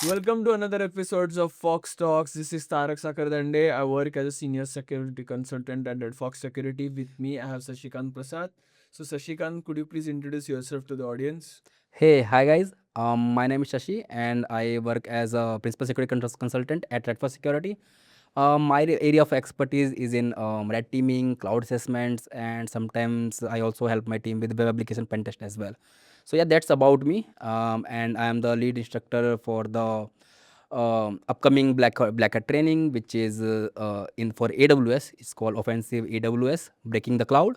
Welcome to another episodes of Fox Talks. This is Tarak Sakardande. I work as a senior security consultant at Redfox Security. With me, I have Sashikant Prasad. So, Sashikant, could you please introduce yourself to the audience? Hey, hi guys. My name is Shashi, and I work as a principal security consultant at Redfox Security. My area of expertise is in red teaming, cloud assessments, and sometimes I also help my team with web application pen test as well. So yeah, that's about me. And I am the lead instructor for the upcoming Black Hat training, which is in for AWS. It's called Offensive AWS, Breaking the Cloud.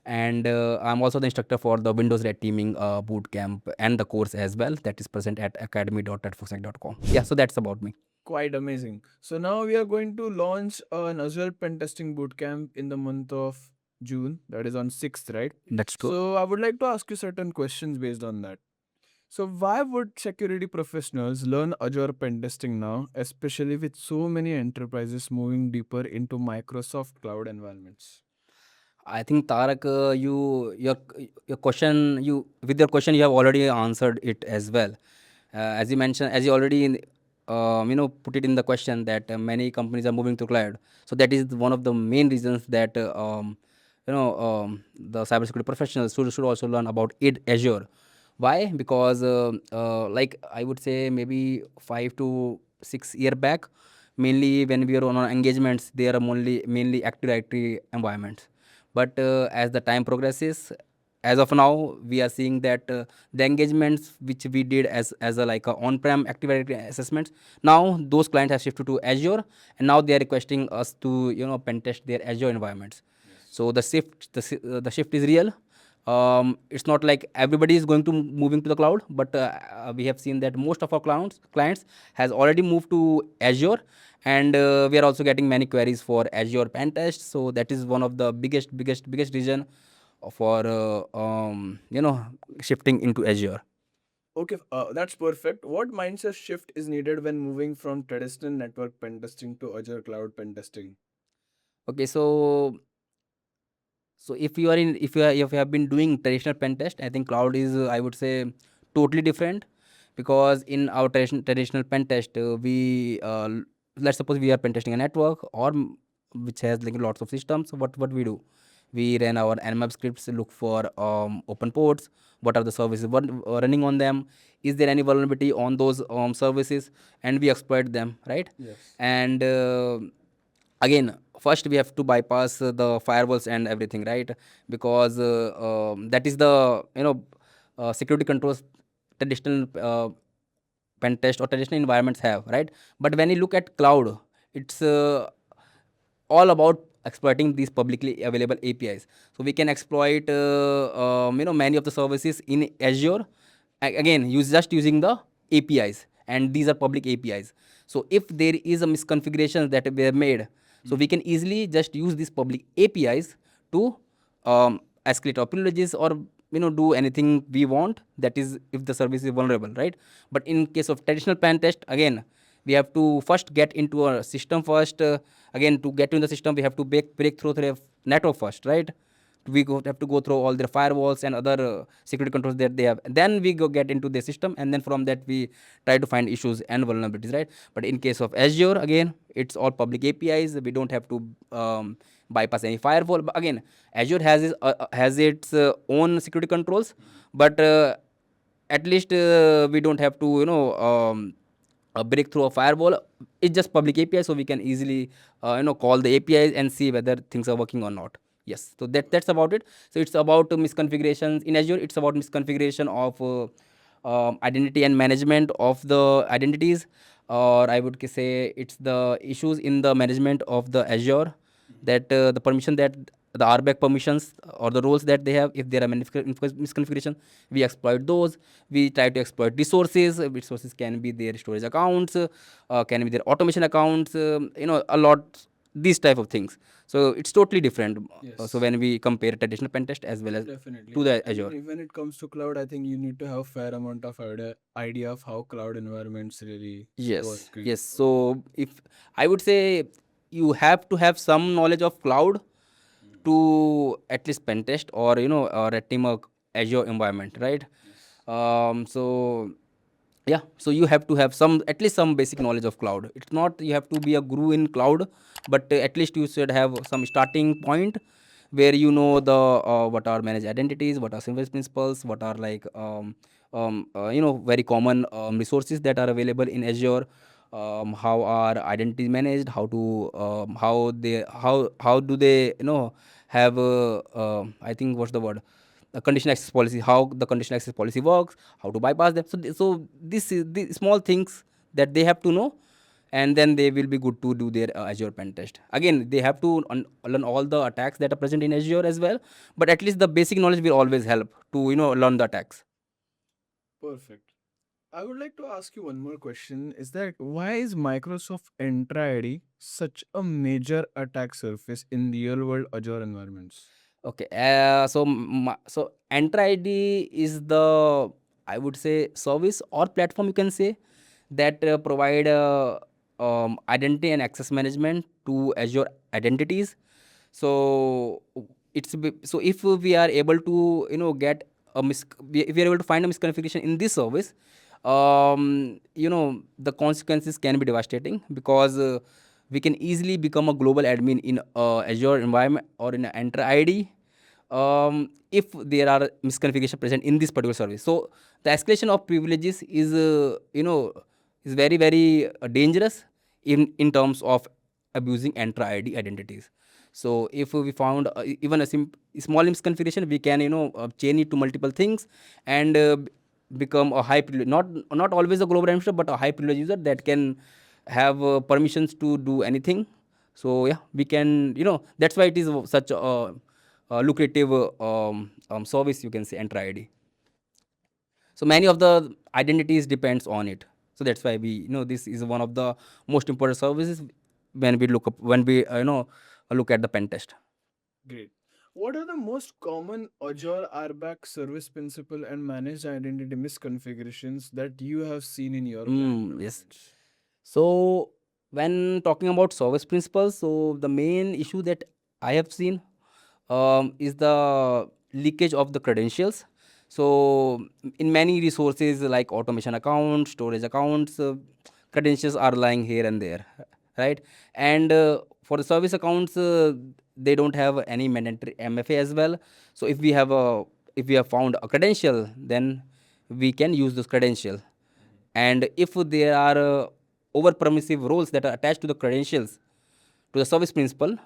And I'm also the instructor for the Windows Red Teaming Bootcamp and the course as well that is present at academy.redfoxtech.com. Yeah, so that's about me. Quite amazing. So, now we are going to launch an Azure Pentesting Bootcamp in the month of June. That is on 6th, right? That's true. So, I would like to ask you certain questions based on that. So, why would security professionals learn Azure pen testing now, especially with so many enterprises moving deeper into Microsoft cloud environments? I think Tarak, your question you with your question you have already answered it as well. As you mentioned, as you already put it in the question that many companies are moving to cloud. So that is one of the main reasons that the cybersecurity professionals should also learn about it Azure. Why? Because like I would say maybe 5 to 6 year back, mainly when we are on our engagements, they are mainly Active Directory environments. But as the time progresses, as of now, we are seeing that the engagements which we did as a like a on-prem Active Directory assessments, now those clients have shifted to Azure, and now they are requesting us to pen test their Azure environments. So the shift is real. It's not like everybody is going to moving to the cloud, but we have seen that most of our clients has already moved to Azure, and we are also getting many queries for Azure pen test. So that is one of the biggest reason for shifting into Azure. Okay, that's perfect. What mindset shift is needed when moving from traditional network pen testing to Azure cloud pen testing? Okay, so if you have been doing traditional pen test, I think cloud is I would say totally different, because in our traditional pen test let's suppose we are pen testing a network or which has like lots of systems. What we do, we run our nmap scripts, look for open ports, what are the services running on them, is there any vulnerability on those services, and we exploit them, right? Yes. And again, first we have to bypass the firewalls and everything, right? Because that is the security controls traditional pen test or traditional environments have, right? But when you look at cloud, it's all about exploiting these publicly available APIs. So we can exploit many of the services in Azure. Again, use just using the APIs, and these are public APIs. So if there is a misconfiguration that we have made, so we can easily just use these public APIs to escalate our privileges or do anything we want. That is if the service is vulnerable, right? But in case of traditional pen test, again, we have to first get into a system first. Again, to get in the system, we have to break through the network first, right? Have to go through all their firewalls and other security controls that they have. Then we go get into the system, and then from that we try to find issues and vulnerabilities, right? But in case of Azure, again, it's all public APIs. We don't have to bypass any firewall. But again, Azure has its own security controls, but at least we don't have to break through a firewall. It's just public API, so we can easily call the APIs and see whether things are working or not. Yes, so that's about it. So it's about misconfigurations in Azure. It's about misconfiguration of identity and management of the identities, or I would say it's the issues in the management of the Azure, that the permission that the RBAC permissions or the roles that they have, if there are misconfiguration, we exploit those. We try to exploit resources. Resources can be their storage accounts, can be their automation accounts, a lot, these type of things. So it's totally different. So Yes. when we compare traditional pen test as well as Definitely. to the I Azure. mean, when it comes to cloud, I think you need to have fair amount of idea of how cloud environments really Yes, work. yes. So if I would say you have to have some knowledge of cloud to at least pen test or or a team of Azure environment, right? Yes. So Yeah, so you have to have some, at least some basic knowledge of cloud. It's not you have to be a guru in cloud, but at least you should have some starting point where you know the what are managed identities, what are service principles, what are like very common resources that are available in Azure, how are identities managed, how to how do they have I think what's the word, a conditional access policy, how the conditional access policy works, how to bypass them. So this is the small things that they have to know, and then they will be good to do their Azure pen test. Again, they have to learn all the attacks that are present in Azure as well, but at least the basic knowledge will always help to learn the attacks. Perfect. I would like to ask you one more question. Is that why is Microsoft Entra ID such a major attack surface in real world Azure environments? Okay, so Entra ID is the, I would say, service or platform, you can say, that provide identity and access management to Azure identities. So so if we are able to get if we are able to find a misconfiguration in this service, the consequences can be devastating, because we can easily become a global admin in Azure environment or in an Entra ID, if there are misconfiguration present in this particular service. So the escalation of privileges is is very very dangerous in terms of abusing Entra ID identities. So if we found even a small misconfiguration, we can chain it to multiple things, and become a high privilege, not always a global administrator, but a high privilege user that can have permissions to do anything. So yeah, we can, that's why it is such a lucrative service, you can say, Entra ID. So many of the identities depends on it. So that's why we this is one of the most important services when we look at the pen test. Great. What are the most common Azure RBAC service principal and managed identity misconfigurations that you have seen in your client Yes. environments? So when talking about service principles, so the main issue that I have seen is the leakage of the credentials. So in many resources like automation accounts, storage accounts, credentials are lying here and there, right? And for the service accounts, they don't have any mandatory MFA as well. So if we have found a credential, then we can use this credential. And if there are over permissive roles that are attached to the credentials, to the service principal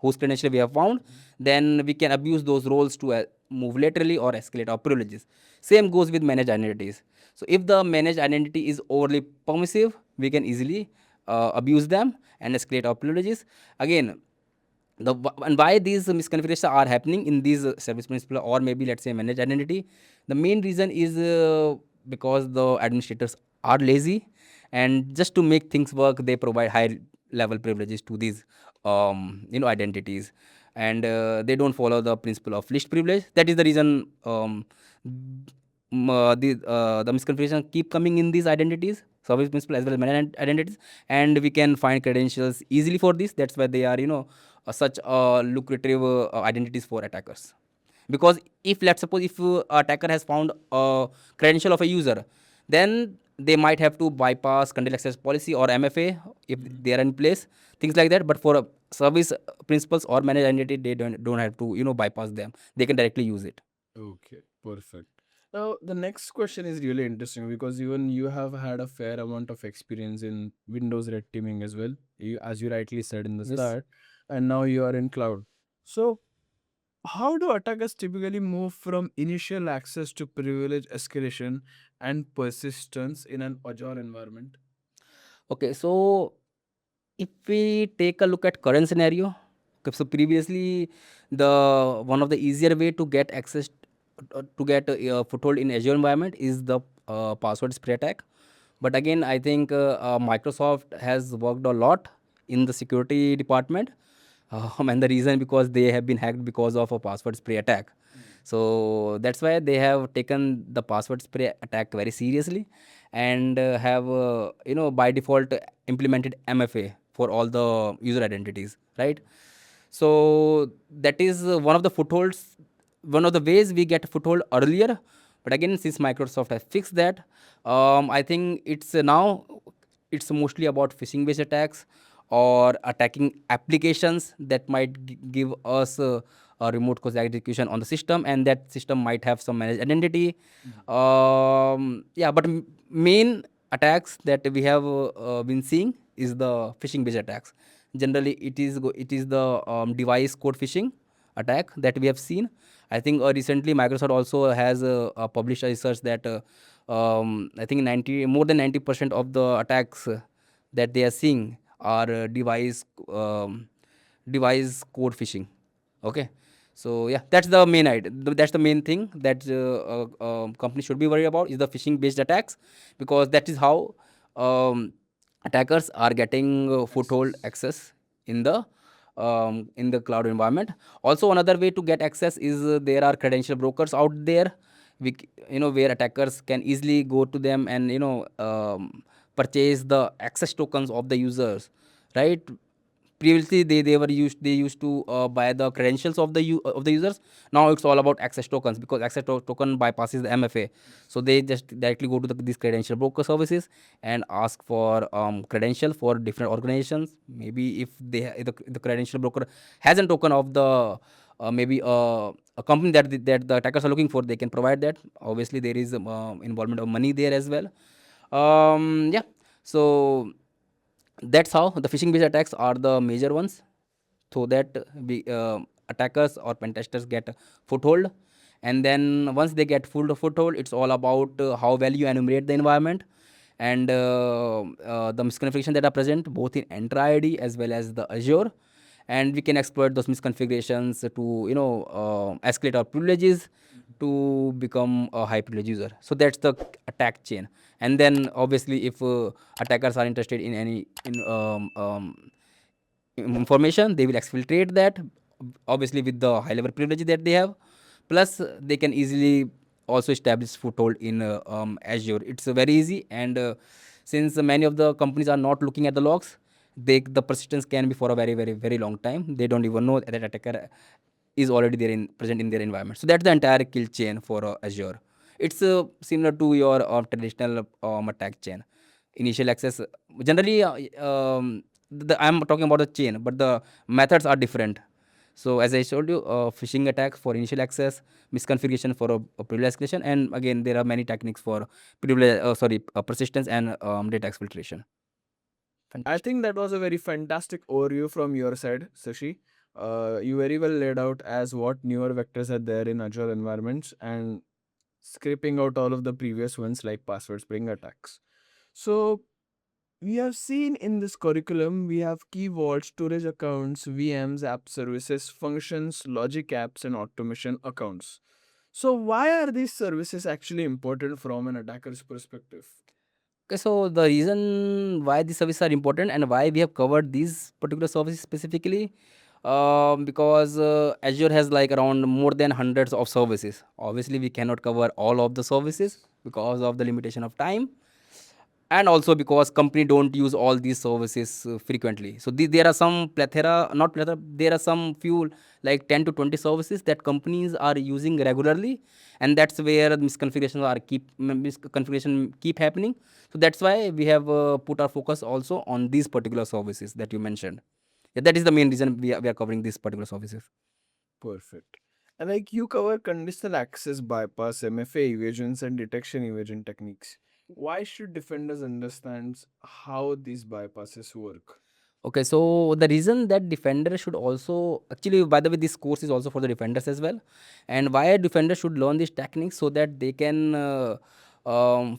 whose credential we have found, then we can abuse those roles to move laterally or escalate our privileges. Same goes with managed identities. So if the managed identity is overly permissive, we can easily abuse them and escalate our privileges. Again, and why these misconfigurations are happening in these service principal, or maybe let's say managed identity, the main reason is because the administrators are lazy, and just to make things work, they provide high level privileges to these identities, and they don't follow the principle of least privilege. That is the reason the misconfiguration keep coming in these identities, service principal as well as managed identities, and we can find credentials easily for this. That's why they are such lucrative identities for attackers. Because if, let's suppose, if attacker has found a credential of a user, then they might have to bypass conditional access policy or MFA if they are in place, things like that. But for service principals or managed identity, they don't have to bypass them. They can directly use it. Okay, perfect. Now, the next question is really interesting because even you have had a fair amount of experience in Windows red teaming as well, as you rightly said in the Yes. start, and now you are in cloud. So, how do attackers typically move from initial access to privilege escalation and persistence in an Azure environment? Okay, so if we take a look at current scenario, okay, so previously the one of the easier way to get access to get a foothold in Azure environment is the password spray attack. But again, I think Microsoft has worked a lot in the security department, and the reason because they have been hacked because of a password spray attack. So that's why they have taken the password spray attack very seriously, and have by default implemented MFA for all the user identities, right? So that is one of the footholds, one of the ways we get foothold earlier. But again, since Microsoft has fixed that, I think it's now it's mostly about phishing based attacks or attacking applications that might give us a remote code execution on the system, and that system might have some managed identity. Yeah, but main attacks that we have been seeing is the phishing based attacks. Generally, it is the device code phishing attack that we have seen. I think recently Microsoft also has published a research that I think 90 more than 90% of the attacks that they are seeing are device code phishing. Okay, so yeah, that's the main idea. That's the main thing that company should be worried about is the phishing based attacks, because that is how attackers are getting foothold Access. access in the cloud environment. Also, another way to get access is there are credential brokers out there, where attackers can easily go to them and purchase the access tokens of the users, right? Previously they used to buy the credentials of of the users. Now it's all about access tokens, because token bypasses the MFA. So they just directly go to these credential broker services and ask for credential for different organizations. Maybe if the credential broker has a token of the maybe a company that the attackers are looking for, they can provide that. Obviously there is involvement of money there as well. Yeah, so that's how the phishing based attacks are the major ones, so that we attackers or pen testers get a foothold. And then once they get full foothold, it's all about how well you enumerate the environment, and the misconfiguration that are present both in Entra ID as well as the Azure. And we can exploit those misconfigurations to escalate our privileges to become a high privilege user. So that's the attack chain. And then obviously if attackers are interested in any information, they will exfiltrate that, obviously with the high level privilege that they have. Plus they can easily also establish foothold in Azure. It's very easy, and since many of the companies are not looking at the logs, the persistence can be for a very very very long time. They don't even know that attacker is already there in present in their environment. So that's the entire kill chain for Azure. It's similar to your traditional attack chain. Initial access, generally, I'm talking about the chain, but the methods are different. So as I showed you, phishing attack for initial access, misconfiguration for a privilege escalation, and again there are many techniques for persistence and data exfiltration. I Fantastic. think that was a very fantastic overview from your side, Sashi. You very well laid out as what newer vectors are there in Azure environments and scraping out all of the previous ones like password spring attacks. So we have seen in this curriculum, we have key vaults, storage accounts, VMs, app services, functions, logic apps, and automation accounts. So why are these services actually important from an attacker's perspective? Okay, so the reason why these services are important and why we have covered these particular services specifically, because Azure has like around more than hundreds of services. Obviously, we cannot cover all of the services because of the limitation of time, and also because company don't use all these services frequently. So there are some plethora, not plethora, there are some few like 10 to 20 services that companies are using regularly, and that's where misconfiguration keep happening. So that's why we have put our focus also on these particular services that you mentioned. Yeah, that is the main reason we are covering these particular services. Perfect. And like you cover conditional access bypass, MFA evasions, and detection evasion techniques. Why should defenders understand how these bypasses work? Okay, so the reason that defender should also, actually, by the way, this course is also for the defenders as well. And why a defender should learn these techniques, so that they can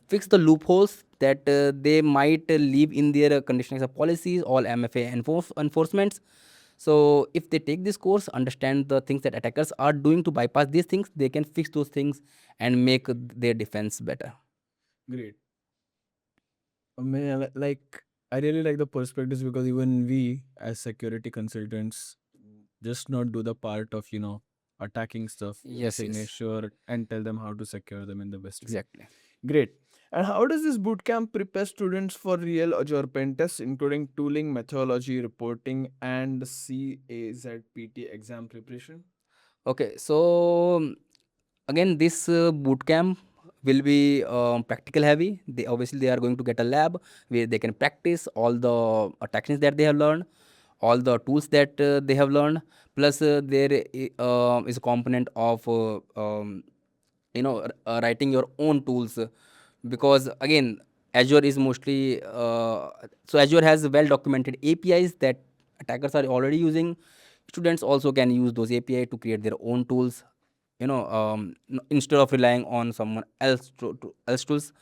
fix the loopholes that they might leave in their conditional access policies, all MFA enforcements. So if they take this course, understand the things that attackers are doing to bypass these things, they can fix those things and make their defense better. Great. Like I really like the perspectives because even we as security consultants just not do the part of attacking stuff. We Yes, say make yes, sure and tell them how to secure them in the best way. exactly. Great. And how does this bootcamp prepare students for real Azure pen tests, including tooling, methodology, reporting, and CAZPT exam preparation? Okay, so again, this bootcamp will be practical heavy. They obviously they are going to get a lab where they can practice all the techniques that they have learned, all the tools that they have learned. Plus, is a component of writing your own tools, because again, Azure is mostly so Azure has well documented APIs that attackers are already using. Students also can use those API to create their own tools, instead of relying on someone else else tools.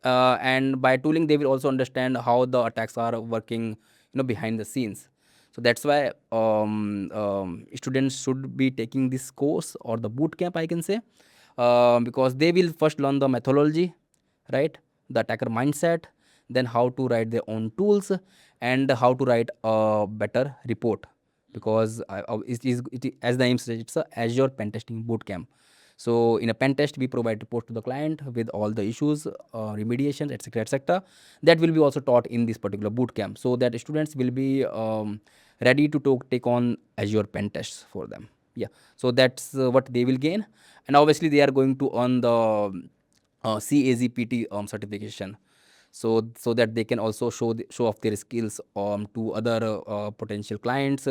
And by tooling, they will also understand how the attacks are working, behind the scenes. So that's why students should be taking this course or the boot camp, I can say, because they will first learn the methodology, right? The attacker mindset, then how to write their own tools, and how to write a better report. Because as the name says, it's a Azure pen testing bootcamp. So in a pen test, we provide report to the client with all the issues, remediations, etc., etc. That will be also taught in this particular bootcamp, so that students will be ready to take on Azure pen tests for them. Yeah, so that's what they will gain, and obviously they are going to earn the CAZPT certification, so that they can also show off their skills to other potential clients,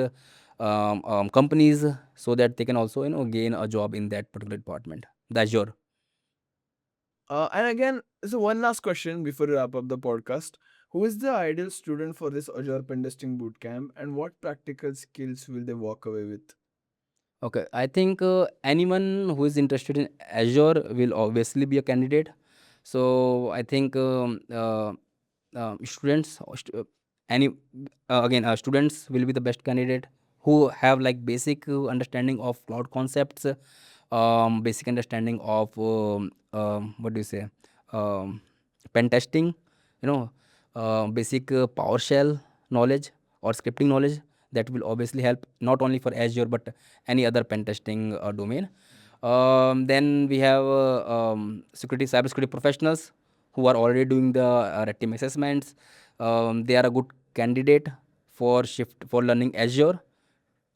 companies, so that they can also gain a job in that particular department, the Azure. And again, so one last question before we wrap up the podcast. Who is the ideal student for this Azure pen testing bootcamp, and what practical skills will they walk away with? Okay, I think anyone who is interested in Azure will obviously be a candidate. So I think students, any again, students will be the best candidate who have like basic understanding of cloud concepts, basic understanding of what do you say, pen testing, basic PowerShell knowledge or scripting knowledge. That will obviously help not only for Azure but any other pen testing domain. Then we have cybersecurity professionals who are already doing the red team assessments. They are a good candidate for learning Azure.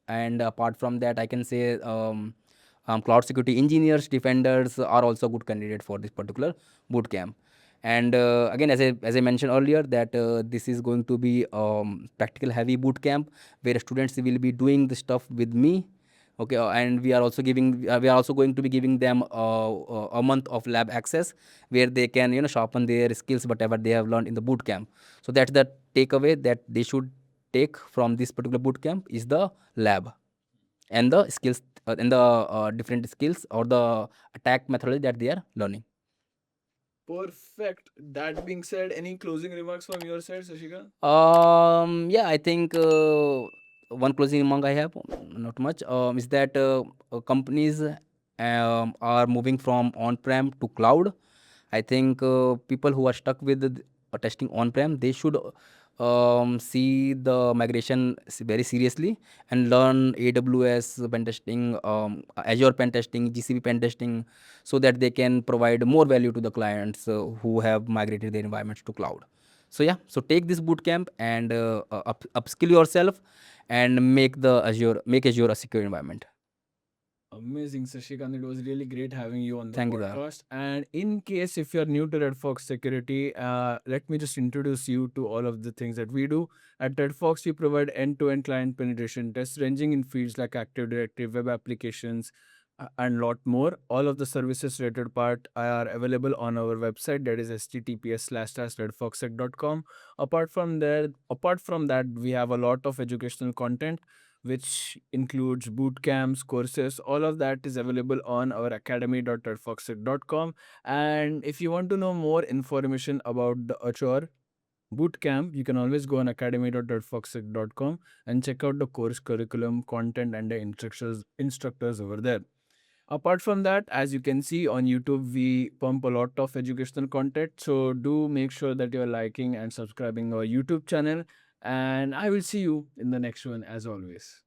And apart from that, I can say cloud security engineers, defenders are also good candidate for this particular boot camp. And again, as I mentioned earlier, that this is going to be practical heavy boot camp where students will be doing the stuff with me. Okay, and we are also going to be giving them a month of lab access where they can sharpen their skills whatever they have learned in the boot camp. So that's the takeaway that they should take from this particular boot camp is the lab and the skills, and the different skills or the attack methodology that they are learning. Perfect. That being said, any closing remarks from your side, Sashika? Yeah, I think one closing remark I have, not much, is that companies are moving from on-prem to cloud. I think people who are stuck with testing on-prem, they should see the migration very seriously and learn AWS pen testing, Azure pen testing, GCP pen testing, so that they can provide more value to the clients who have migrated their environments to cloud. So yeah, so take this bootcamp and upskill yourself and make Azure a secure environment. Amazing, Sashikant. It was really great having you on the Thank you, Dar. podcast. And in case if you're new to Redfox Security, let me just introduce you to all of the things that we do. At Redfox, we provide end-to-end client penetration tests ranging in fields like Active Directory, web applications, and lot more. All of the services related part are available on our website, that is https://redfoxsec.com. Apart from that, we have a lot of educational content which includes boot camps, courses. All of that is available on our academy.redfoxsec.com. And if you want to know more information about the Azure bootcamp, you can always go on academy.redfoxsec.com and check out the course curriculum, content, and the instructors over there. Apart from that, as you can see on YouTube, we pump a lot of educational content. So do make sure that you're liking and subscribing our YouTube channel. And I will see you in the next one as always.